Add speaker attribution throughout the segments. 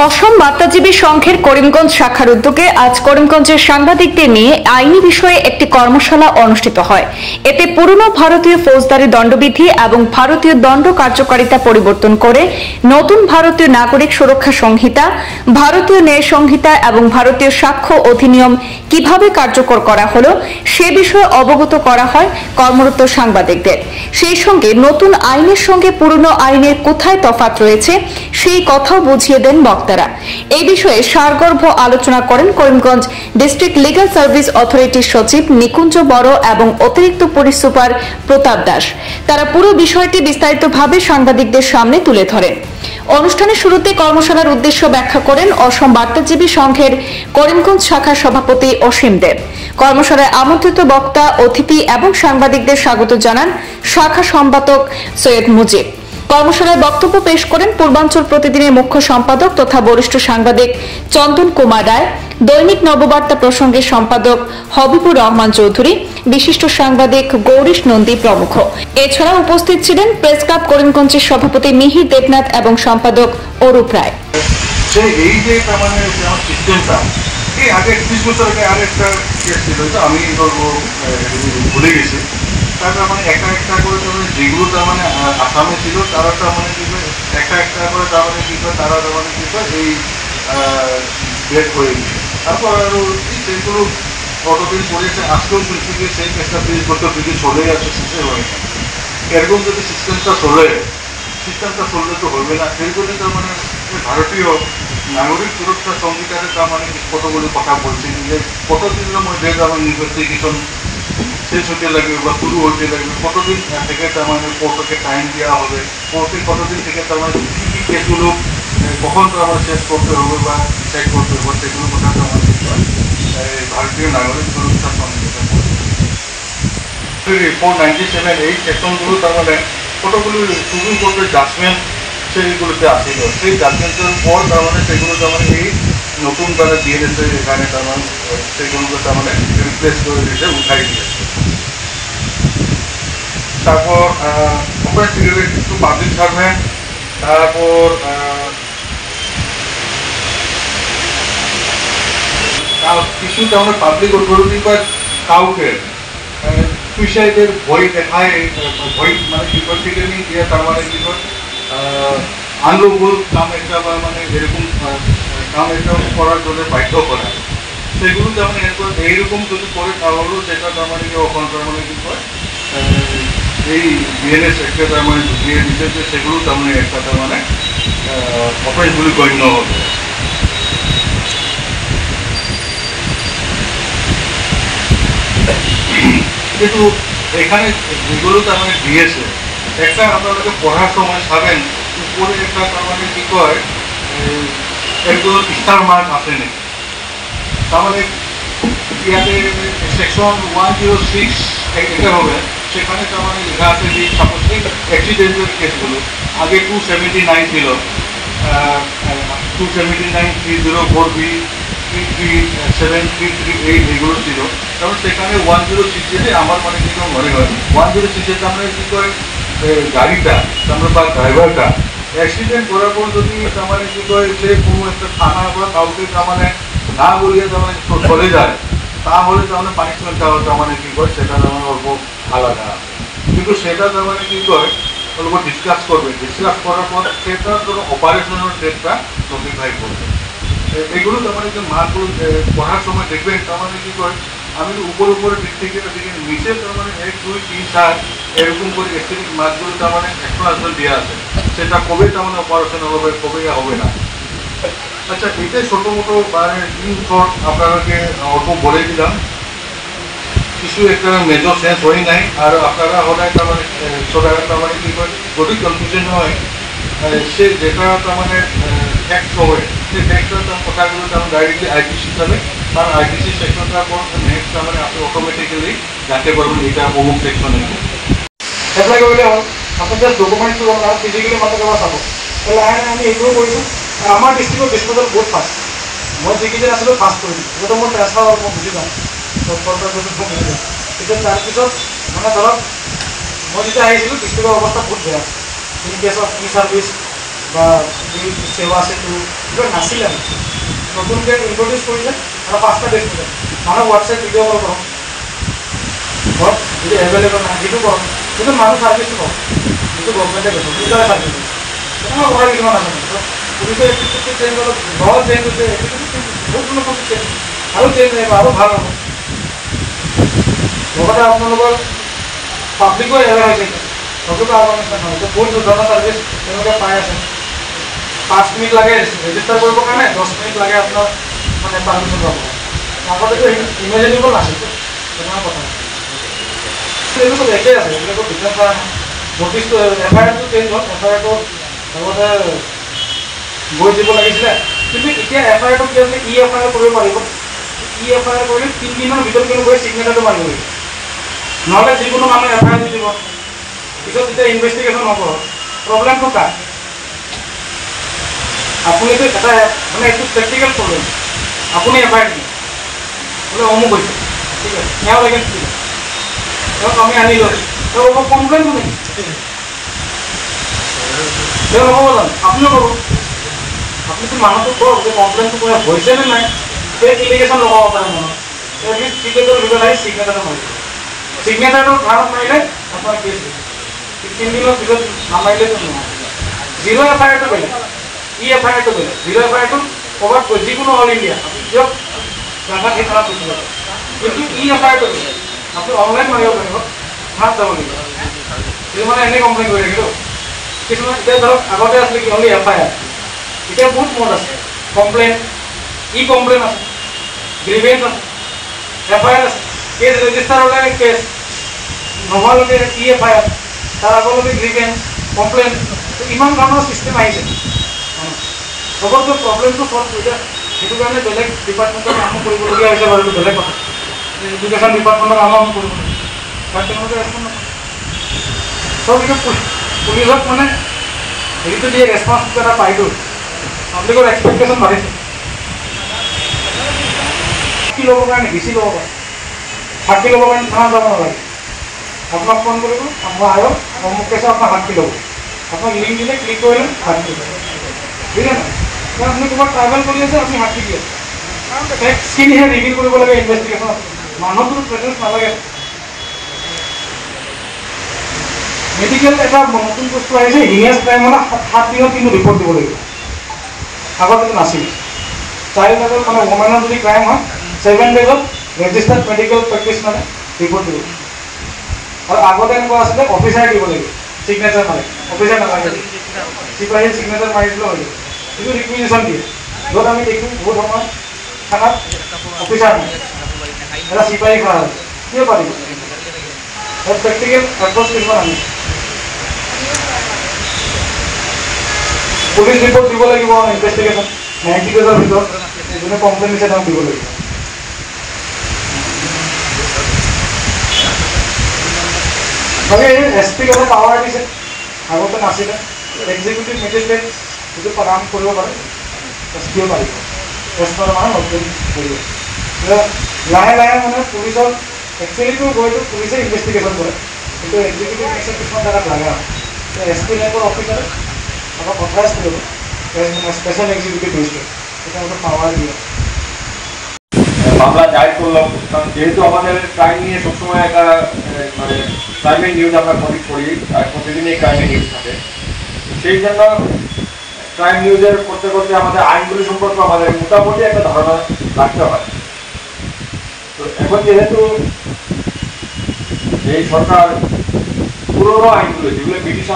Speaker 1: অসম বার্তাজীবী সংঘের করিমগঞ্জ শাখার উদ্যোগে আজ করিমগঞ্জের সাংবাদিকদের নিয়ে আইনি বিষয়ে একটি কর্মশালা অনুষ্ঠিত হয়। এতে পুরনো ভারতীয় ফৌজদারি দণ্ডবিধি এবং ভারতীয় দণ্ড কার্যকারিতা পরিবর্তন করে নতুন ভারতীয় নাগরিক সুরক্ষা সংহিতা, ভারতীয় ন্যায় সংহিতা এবং ভারতীয় সাক্ষ্য অধিনিয়ম কিভাবে কার্যকর করা হলো সে বিষয়ে অবগত করা হয় কর্মরত সাংবাদিকদের। সেই সঙ্গে নতুন আইনের সঙ্গে পুরনো আইনের কোথায় তফাৎ রয়েছে সেই কথাও বুঝিয়ে দেন বক্তারা। এই বিষয়ে সারগর্ভ আলোচনা করেন করিমগঞ্জ ডিস্ট্রিক্ট লিগ্যাল সার্ভিস অথরিটির সচিব নিকুঞ্জ বড় এবং অতিরিক্ত পুলিশ সুপার প্রতাপ দাস। তারা পুরো বিষয়টি বিস্তারিতভাবে সাংবাদিকদের সামনে তুলে ধরেন। অনুষ্ঠানের শুরুতে কর্মশালার উদ্দেশ্য ব্যাখ্যা করেন অসম বার্তাজীবী সংঘের করিমগঞ্জ শাখার সভাপতি অসীম দেব। কর্মশালায় আমন্ত্রিত বক্তা, অতিথি এবং সাংবাদিকদের স্বাগত জানান শাখা সম্পাদক সৈয়দ মুজিব। কর্মশালায় বক্তব্য পেশ করেন পূর্বাঞ্চল প্রতিদিনের মুখ্য সম্পাদক তথা বরিষ্ঠ সাংবাদিক চন্দন কুমার রায়, দৈনিক নববার্তা প্রসঙ্গের সম্পাদক হবিবুর রহমান চৌধুরী, বিশিষ্ট সাংবাদিক গৌরীশ নন্দী প্রমুখ। এছাড়া উপস্থিত ছিলেন প্রেস ক্লাব করিমগঞ্জের সভাপতি মিহির দেবনাথ এবং সম্পাদক অরূপ রায়।
Speaker 2: আগে 30 বছর আগে আরেকটা কেস ছিল, আমি ভুলে গেছি। তারপর মানে একটা একটা করে যেগুলো তার মানে আসামে ছিল তারা তার মানে কি একটা একটা করে তার মানে কি করে তারা তার মানে কি করে এই বেড হয়ে গেছে। তারপর আরো সেগুলো কতদিন পড়েছে আজকেও শুনছি যে সেই কেসটা 30 বছর থেকে চলে যাচ্ছে, শেষে হয়ে গেছে। এরকম যদি সিস্টেমটা চললে তো হবে না। সেই জন্য তার মানে ভারতীয় নাগরিক সুরক্ষা সংহিতারে তার মানে কতগুলো কথা বলছি যে কতদিনের মধ্যে আমার ইনভেস্টিগেশন শেষ হতে লাগবে বা শুরু হতে লাগবে, কতদিন থেকে তার মানে কোর্টকে টাইম দেওয়া হবে, কোর্টে কতদিন থেকে তার মানে কী কী কেসগুলো কখন তার মানে শেষ করতে হবে বা চেক করতে হবে, সেগুলো কথা তার মানে ভারতীয় নাগরিক সুরক্ষা সংহিতা 497 এই সেকশনগুলো তার মানে কতগুলো সুপ্রিম কোর্টের জাজমেন্ট সেইগুলোতে আসছিল। সেই জাজমেন্টের পর তার মানে সেগুলো তার মানে এই নতুন তারা দিয়ে দিয়েছে এখানে তার মানে সেইগুলোকে তার মানে রিপ্লেস করে দিয়েছে, উঠাই দিয়েছে। তারপর একটু পাবলিক সার্ভেন্ট, তারপর কিছু তার মানে পাবলিক অথরিটি বা কাউকে সুইসাইডের ভয় দেখায়, ভয় মানে কি থেকে নিয়ে দিয়ে তার মানে কি আনলফুল কাম একটা বা মানে এরকম কাম একটা করার জন্য বাধ্য করা, সেগুলো যেমন এইরকম যদি করে তাহলেও সেটা তার মানে ওখান তার মানে কি হয় এই বিএনএস একটা তার মানে ঢুকিয়ে দিতে যে সেগুলো তার মানে একটা তার মানে অফেন্সগুলি গণ্য হবে। কিন্তু এখানে যেগুলো তার মানে দিয়েছে একটা আপনাদেরকে পড়ার সময় পাবেন উপরে একটা তার মানে কি কয় একদম স্টার মার্ক আসেনি। তার মানে ইয়াতে সেকশন 106 এটা হবে, সেখানে তার মানে লেখা আছে যে সাপোজ অ্যাক্সিডেন্টের কেসগুলো আগে 279 ছিল, 279, 304B, 337, 338 এগুলো ছিল। তারপর সেখানে 106 আমার মানে কি মনে হয় 106 আমরা কি করে গাড়িটা আমরা বা ড্রাইভারটা অ্যাক্সিডেন্ট করার পর যদি তার মানে কি করে সে কোনো একটা থানা বা কাউকে তার মানে না বলিয়ে তার মানে চলে যায়, তাহলে তার মানে পানিশমেন্ট দেওয়া তার মানে কি করে সেটা তার মানে অল্প আলাদা। কিন্তু সেটা তার মানে কি করে অল্প ডিসকাস করবে, ডিসকাস করার পর সেটা কোনো অপারেশনের ডেটটা নোটিফাই করবে। এগুলো তার মানে যে মার্কগুলো পড়ার সময় দেখবেন তার মানে কি করে আমি উপরে দিক থেকে নিচে তার মানে 1, 2, 3, 4 এরকম করে এক্সিডেন্ট মার্কগুলো তার মানে একটা আসলে দেওয়া আছে, সেটা কবে তার মানে অপারেশন হবে কবে হবে না। আচ্ছা, এটাই ছোটো মোটো মানে আপনাদেরকে অল্প বলে দিলাম, কিছু একটা মেজর চেঞ্জ হয় নাই। আর আপনারা হঠাৎ তার মানে ছোটা তার মানে কি করে যদি কনফিউশন হয় সে যেটা তার মানে ফ্যাক্ট হবে সেই ফ্যাক্টটা তার কথাগুলো তার ডাইরেক্টলি আইপিসি যাবে, তার আইপিসি সেকশনটার পর নেক্সট তার মানে আপনি অটোমেটিক্যালি জানতে পারবেন এটা অমুক সেকশনে।
Speaker 3: এপ্লাই কৰিলে হ'ল আপুনি জাষ্ট ডকুমেণ্টছটো ল'ব আৰু ফিজিকেলি মাত্ৰ কেৱল চাব। লাহে লাহে আমি এইটোও কৰিছোঁ। আমাৰ ডিষ্ট্ৰিক্টৰ ডিছপ'জেল বহুত ফাষ্ট, মই যিকেইদিন আছিলোঁ ফাষ্ট কৰি দিছোঁ, যিহেতু মোৰ ট্ৰেন্সফাৰ মই বুজি পাওঁ কিন্তু তাৰপিছত মানে ধৰক মই যেতিয়া আহিছিলোঁ ডিষ্ট্ৰিক্টৰ অৱস্থা বহুত বেয়া। In case of e service বা সেৱা সেতু এইবিলাক নাছিলে নতুনকৈ ইন্ট্ৰডিউচ কৰিছে আৰু 5টা দেশ আছে মানুহ হোৱাটছএপ ভিডিঅ' কল কৰক ঘৰত যদি এভেইলেবল নাই সেইটো কৰক কিন্তু মানুহ ছাৰ্ভিচটো কৰক যিটো গভৰ্ণমেণ্টে কৈছে দুটাই ছাৰ্ভিচ তেনেকুৱা কথা কিছুমান আছে পুলিচৰ এটিটিউডটো চেঞ্জ হ'ল ল চেঞ্জ হৈছে এটিটিউডটো চেঞ্জ বহুত বস্তু চেঞ্জ আৰু চেঞ্জ আহিব আৰু ভাল হ'ব লগতে আপোনালোকৰ পাব্লিকো এৱেৰ হৈছে সবকে আৱাৰনেছ নহয় বহুত ধৰণৰ ছাৰ্ভিচ তেওঁলোকে পাই আছে 5 মিনিট লাগে ৰেজিষ্টাৰ কৰিবৰ কাৰণে 10 মিনিট লাগে আপোনাৰ মানে পাৰ্মিশ্যন পাব আগতেতো ইমেজিনেবল নাছিল তেনেকুৱা কথা এইটো চব একেই আছে এইবিলাকৰ ডিফাৰেঞ্চ কৰা নাই নটিছটো এফআইআৰটো চেঞ্জ হ'ল এফআইআৰটো লগতে গৈ দিব লাগিছিলে কিন্তু এতিয়া এফআইআৰটো কি আছে ই এফআইআৰ কৰিব পাৰিব ই এফআইআৰ কৰিলে 3 দিনৰ ভিতৰত কিন্তু গৈ ছিগনেচাৰটো মাৰিব লাগিব নহ'লে যিকোনো মানুহে এফআইআৰ দি দিব পিছত যেতিয়া ইনভেষ্টিগেশ্যন হ'ব প্ৰব্লেমটো কাৰ আপুনিতো এটা মানে এইটো প্ৰেক্টিকেল প্ৰব্লেম আপুনি এফআইআৰ দিয়ে বোলে অমুক হৈছে ঠিক আছে তেওঁ লাগে ঠিক আছে তেওঁক আমি আনিলোঁ তেওঁ ক'ব কমপ্লেইন কোনে তেওঁ নক'ব জানো আপুনিও ক'ব আপুনিতো মানুহটোক কওক যে কমপ্লেইনটো কোনে হৈছে নে নাই সেই এলিগেশ্যন লগাব পাৰে মনত এটলিষ্ট টিকেটৰ ভিতৰত আহি ছিগনেচাৰটো মাৰিব ছিগনেচাৰটো ধাৰত মাৰিলে আপোনাৰ কেছ হৈছে 3 দিনৰ ভিতৰত নামাৰিলেতো নহয় জিৰ' এফআইআৰটো বেলেগ ই এফআইআৰটো বেলেগ জিৰ' এফআইআৰটো ক'ৰবাত যিকোনো অল ইণ্ডিয়া আপুনি দিয়ক জাগাত সেই থানাত গুচি যাব কিন্তু ই এফআইআৰটো বেলেগ আপুনি অনলাইন মাৰিব পাৰিব থানাত যাব লাগিব কিছুমানে এনেই কমপ্লেইন কৰি থাকিব কিছুমান এতিয়া ধৰক আগতে আছিলে কি অনলি এফআইআৰ এতিয়া বহুত মোড আছে কমপ্লেইন ই কমপ্লেইন আছে গ্ৰিভেঞ্চ আছে এফআইআৰ আছে কেছ ৰেজিষ্টাৰ হ'লে কেছ নোহোৱালৈকে ই এফআইআৰ তাৰ আগলৈকে গ্ৰিভেঞ্চ কমপ্লেইন ইমান ধৰণৰ ছিষ্টেম আহিছে চবতকৈ প্ৰব্লেমটো চল্ভ এতিয়া সেইটো কাৰণে বেলেগ ডিপাৰ্টমেণ্টৰ কামো কৰিবলগীয়া হৈছে বাৰু এইটো বেলেগ কথা এডুকেশ্যন ডিপাৰ্টমেণ্টৰ কামো আমি কৰিবলগীয়া কাৰণ তেওঁলোকে ৰেচপঞ্চ নকৰে চব এতিয়া পুলিচক মানে হেৰিটো দিয়ে ৰেচপঞ্চটো এটা পাইতো পাব্লিকৰ এক্সপেক্টেশ্যন বাঢ়িছে কি ল'বৰ কাৰণে বেছি ল'ব পাৰে ফাঁকি ল'বৰ কাৰণে থানা যাব নালাগে আপোনাক ফোন কৰিব আপোনাৰ আয়ক অমুক কেছে আপোনাক ফাঁকি ল'ব আপোনাক লিংক দিলে ক্লিক কৰিলে ফাঁকি ল'ব ঠিক আছে আপুনি ক'ৰবাত ট্ৰাভেল কৰি আছে আপুনি ফাঁকি দিয়ে ফেক্টছখিনিহে ৰিভিল কৰিব লাগে ইনভেষ্টিগেশ্যন মানুহটোৰ প্ৰেজেঞ্চ নালাগে মেডিকেল এটা নতুন বস্তু আহিছে হিনিয়াছ ক্ৰাইম হ'লে 7 দিনত কিন্তু ৰিপৰ্ট দিব লাগিব আগত এইটো নাছিল চাইল্ড এডাল্ট মানে ওমেনৰ যদি ক্ৰাইম হয় 7 ডেজত ৰেজিষ্টাৰ্ড মেডিকেল প্ৰেক্টিচনাৰে ৰিপৰ্ট দিব আৰু আগতে এনেকুৱা আছিলে অফিচাৰে দিব লাগিব ছিগনেচাৰ মাৰে অফিচাৰ নালাগে চিপাহীয়ে ছিগনেচাৰ মাৰি দিলেও হৈ যাব কিন্তু ৰিকুইজিশ্যন দিয়ে য'ত আমি দেখোঁ বহুত সময় থানাত অফিচাৰ নাই এটা চিপাহী খোৱা হয় কিয় পাৰিব প্ৰেক্টিকেল এপ্ৰ'চ কিছুমান আমি পুলিচ ৰিপৰ্ট দিব লাগিব ইনভেষ্টিগেশ্যন 90 ডেজৰ ভিতৰত যোনে কমপ্লেইন দিছে তেওঁক দিব লাগিব বাকী এছ পিক অলপ পাৱাৰ দিছে আগতে নাছিলে এক্সিকিউটিভ মেজিষ্ট্ৰেট যিটো কাম কৰিব পাৰে এছ পিও পাৰিব এছ পিৰ মানে নতুন কৰিব লাহে লাহে মানে পুলিচৰ একচুৱেলিটো গৈতো পুলিচে ইনভেষ্টিগেশ্যন কৰে কিন্তু এক্সিকিউটিভ মেজিষ্ট্ৰেট কিছুমান জেগাত লাগে আৰু এছ পি লেভেলৰ অফিচাৰে আমাক অথৰাইজ কৰিব মানে স্পেশাল এক্সিকিউটিভ মেজিস্ট্রেট এটা আমাদের পাওয়ার দিয়ে
Speaker 4: মামলা দায়ের করলাম কারণ যেহেতু আমাদের ক্রাইম নিয়ে সবসময় একটা মানে ক্রাইমের নিউজ আমরা করি আর প্রতিদিনই ক্রাইমের নিউজ থাকে সেই জন্য ক্রাইম নিউজের করতে করতে আমাদের আইনগুলি সম্পর্কে আমাদের মোটামুটি একটা ধারণা রাখতে হয় তো এখন যেহেতু এই সরকার পুরনো আইনগুলো যেগুলো ব্রিটিশ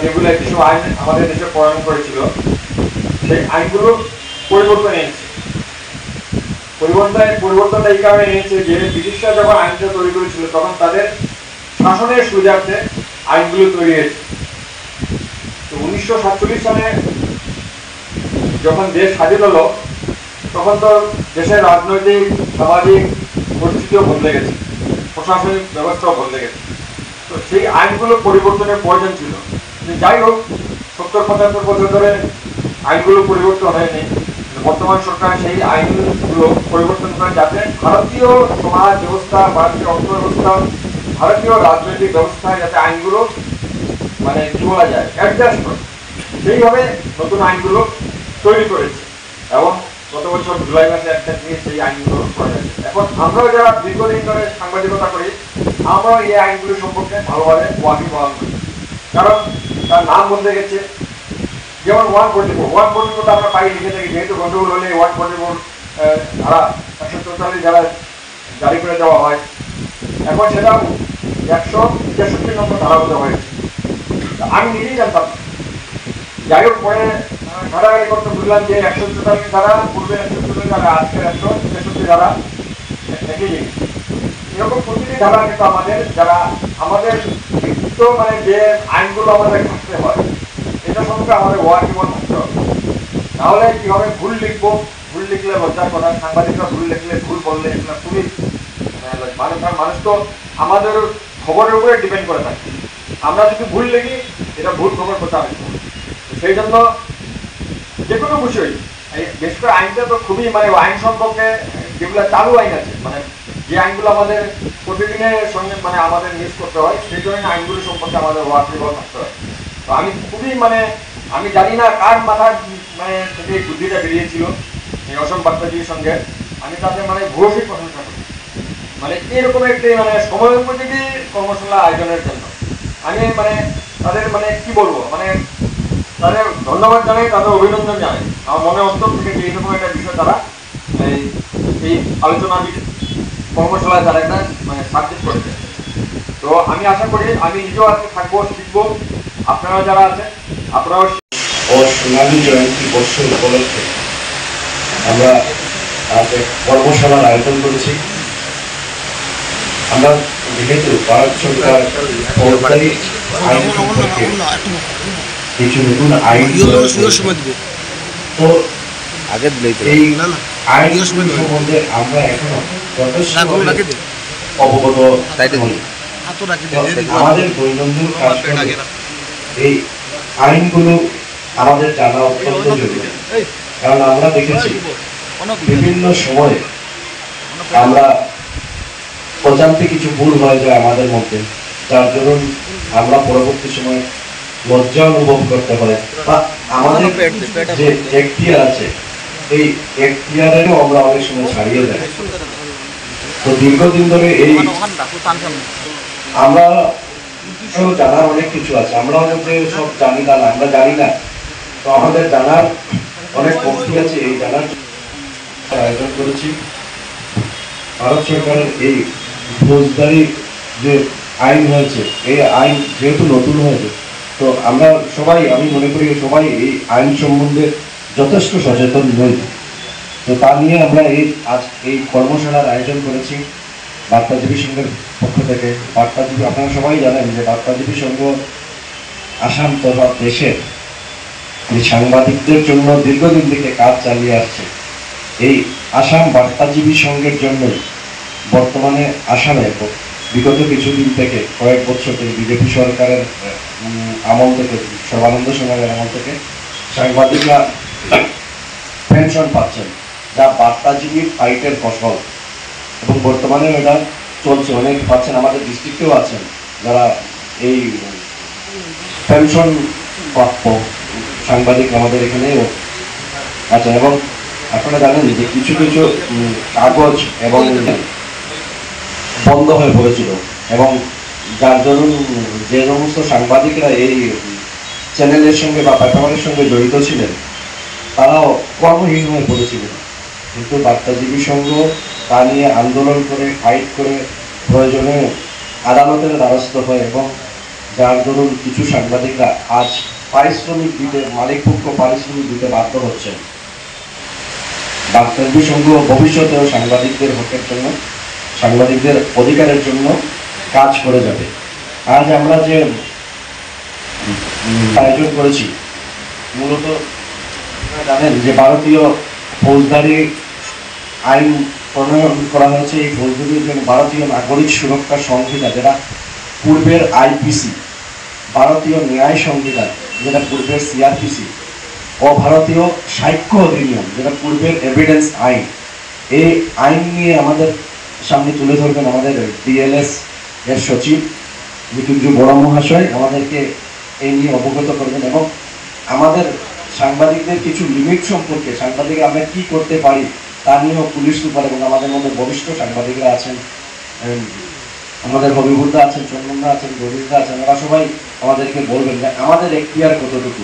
Speaker 4: যেগুলো কিছু আইন আমাদের দেশে প্রণয়ন করেছিল সেই আইনগুলো পরিবর্তন এনেছে পরিবর্তনটা এই কারণে এনেছে যে ব্রিটিশরা যখন আইনটা তৈরি করেছিল তখন তাদের শাসনের সুবিধার্থে আইনগুলো তৈরি হয়েছে তো 1947 সালে যখন দেশ স্বাধীন হলো তখন তো দেশের রাজনৈতিক সামাজিক পরিস্থিতিও বদলে গেছে প্রশাসনিক ব্যবস্থাও বদলে গেছে তো সেই আইনগুলো পরিবর্তনের প্রয়োজন ছিল যাই হোক 70-75 বছর ধরে আইনগুলো পরিবর্তন হয়নি বর্তমান সরকার সেই আইনগুলো পরিবর্তন করে যাতে ভারতীয় সমাজ ব্যবস্থা ভারতীয় অর্থব্যবস্থা ভারতীয় রাজনৈতিক ব্যবস্থায় যাতে আইনগুলো মানে কি বলা যায় অ্যাডজাস্ট করে সেইভাবে নতুন আইনগুলো তৈরি করেছে এবং গত বছর জুলাই মাসে একটা নিয়ে সেই আইনগুলো করা যাচ্ছে। এখন আমরাও যারা দীর্ঘদিন ধরে সাংবাদিকতা করি, আমরাও এই আইনগুলো সম্পর্কে ভালোভাবে ওয়াকিবহাল করি, কারণ তার নাম বলতে গেছে। যেমন 144 আমরা পাই লিখে থাকি, যেহেতু গন্ডগোল হলে 144 ধারা 144 ধারা জারি করে দেওয়া হয়। এখন সেটাও 163 নম্বর ধারা দেওয়া হয়েছে। আমি নিজেই জানতাম, যাই হোক পরে ঘাটাঘাটি করতে বুঝলাম যে 144 ধারা, পূর্বে 144 ধারা, আজকের 163 ধারা একই জিনিস। এরকম প্রতিটি ধারা কিন্তু আমাদের যারা আমাদের মানে যে আইনগুলো আমাদের থাকতে হয়, এটা সম্পর্কে আমাদের ওয়াকিবহাল থাকতে হবে। তাহলে কি হবে, ভুল লিখবো, ভুল লিখলে লজ্জার কথা, সাংবাদিকরা ভুল লিখলে, ভুল বললে এগুলো খুবই মানুষ তো আমাদের খবরের উপরে ডিপেন্ড করে থাকে। আমরা যদি ভুল লিখি, এটা ভুল খবর প্রচার হবে। সেই জন্য যে কোনো বিষয়, বিশেষ করে আইনটা তো খুবই মানে আইন সম্পর্কে যেগুলো চালু আইন আছে, মানে যে আইনগুলো আমাদের প্রতিদিনের সঙ্গে মানে আমাদের মিস করতে হয়, সেই ধরনের আইনগুলো সম্পর্কে আমাদের ওয়াকিবহাল থাকতে হয়। তো আমি খুবই মানে আমি জানি না কার মাথার মানে থেকে এই বুদ্ধিটা বেরিয়েছিল এই অসম বার্তাজির সঙ্গে। আমি তাদের মানে ভূয়সী প্রশংসা করি, মানে এরকম একটি মানে সময় উপযোগী কর্মশালা আয়োজনের জন্য আমি মানে তাদের মানে কি বলবো, মানে তাদের ধন্যবাদ জানাই, তাদের অভিনন্দন জানাই। আমার মনে অন্তর থেকে যে এইরকম একটা বিষয় তারা এই আলোচনা কর্মশালায় তারা একটা মানে সাবজেক্ট করেছে। তো আমি আশা করি আমি নিজেও আজকে থাকবো, শিখবো, আপনারা যারা আছেন আপনারাও।
Speaker 5: ও সোনালী জয়ন্তী বর্ষ উপলক্ষে আমরা কর্মশালার আয়োজন করেছি। আমরা যেহেতু ভারত সরকার ফৌজদারি আইন সম্পর্কে কিছু নতুন আইন, তো এই আইন সম্বন্ধে আমরা এখনো যথেষ্ট অবগত নই। আমাদের দৈনন্দিন কাজকর্মে এই আইনগুলো আমাদের জানা অত্যন্ত জরুরি, কারণ আমরা দেখেছি বিভিন্ন সময়ে আমরা অজান্তে কিছু ভুল হয়ে যায় আমাদের মধ্যে, যার জন্য আমরা পরবর্তী সময়ে লজ্জা অনুভব করতে হয়, বা আমাদের যে এখতিয়ার আছে এই এখতিয়ারেরও আমরা অনেক সময় ছাড়িয়ে যাই। তো দীর্ঘদিন ধরে এই আমরা জানার অনেক কিছু আছে, আমরা যে সব জানি না, আমরা জানি না, তো আমাদের জানার অনেক কমতি আছে। এই জানার আয়োজন করেছি। ভারত সরকারের এই ফৌজদারি যে আইন হয়েছে, এই আইন যেহেতু নতুন হয়েছে, তো আমরা সবাই, আমি মনে করি সবাই এই আইন সম্বন্ধে যথেষ্ট সচেতন নই। তো তা নিয়ে আমরা আজ এই কর্মশালার আয়োজন করেছি বার্তাজীবী সংঘের পক্ষ থেকে। বার্তাজীবী, আপনারা সবাই জানেন যে বার্তাজীবী সংঘ আসাম তথা দেশের যে সাংবাদিকদের জন্য দীর্ঘদিন থেকে কাজ চালিয়ে আসছে। এই আসাম বার্তাজীবী সংঘের জন্য বর্তমানে আসামে বিগত কিছুদিন থেকে কয়েক বছর থেকে বিজেপি সরকারের আমল থেকে, সর্বানন্দ সোনোয়ালের আমল থেকে সাংবাদিকরা পেনশন পাচ্ছেন, যা বার্তাজীবী ফাইটের ফসল, এবং বর্তমানে এটা চলছে, অনেক পাচ্ছেন, আমাদের ডিস্ট্রিক্টেও আছেন যারা এই পেনশন প্রাপ্য সাংবাদিক আমাদের এখানেও আছেন। এবং আপনারা জানেন যে কিছু কিছু কাগজ এবং বন্ধ হয়ে পড়েছিল, এবং যার জন্য যে সমস্ত সাংবাদিকরা এই চ্যানেলের সঙ্গে বা পেপারের সঙ্গে জড়িত ছিলেন তারাও কর্মহীন হয়ে পড়েছিলেন। কিন্তু বার্তাজীবী সংঘ তা নিয়ে আন্দোলন করে, ফাইট করে, প্রয়োজনে আদালতের দ্বারস্থ হয়, এবং যার দরুন কিছু সাংবাদিকরা আজ পারিশ্রমিক দিতে, মালিকপক্ষ পারিশ্রমিক দিতে বাধ্য হচ্ছেন। বার্তাজীবী সংঘ ভবিষ্যতেও সাংবাদিকদের হকের জন্য, সাংবাদিকদের অধিকারের জন্য কাজ করে যাবে। আজ আমরা যে আয়োজন করেছি, মূলত জানেন যে ভারতীয় ফৌজদারি আইন প্রণয়ন করা হয়েছে। এই ফৌজদারির জন্য ভারতীয় নাগরিক সুরক্ষা সংহিতা, যেটা পূর্বের আইপিসি, ভারতীয় ন্যায় সংবিধান যেটা পূর্বের সিআরপিসি, ও ভারতীয় সাক্ষ্য অধিনিয়ম যেটা পূর্বের এভিডেন্স আইন, এই আইন নিয়ে আমাদের সামনে তুলে ধরবেন আমাদের ডিএলএস এর সচিব মৃত্যুঞ্জয় বড় মহাশয়, আমাদেরকে এই নিয়ে অবগত করবেন। এবং আমাদের সাংবাদিকদের কিছু লিমিট সম্পর্কে, সাংবাদিক আমরা কি করতে পারি তা নিয়েও পুলিশ সুপার এবং আমাদের মধ্যে বরিষ্ঠ সাংবাদিকরা আছেন, আমাদের হবিবুদ্দা আছেন, চন্দনদা আছেন, গভীরদা আছেন, ওরা সবাই আমাদেরকে বলবেন যে আমাদের এখতিয়ার কতটুকু।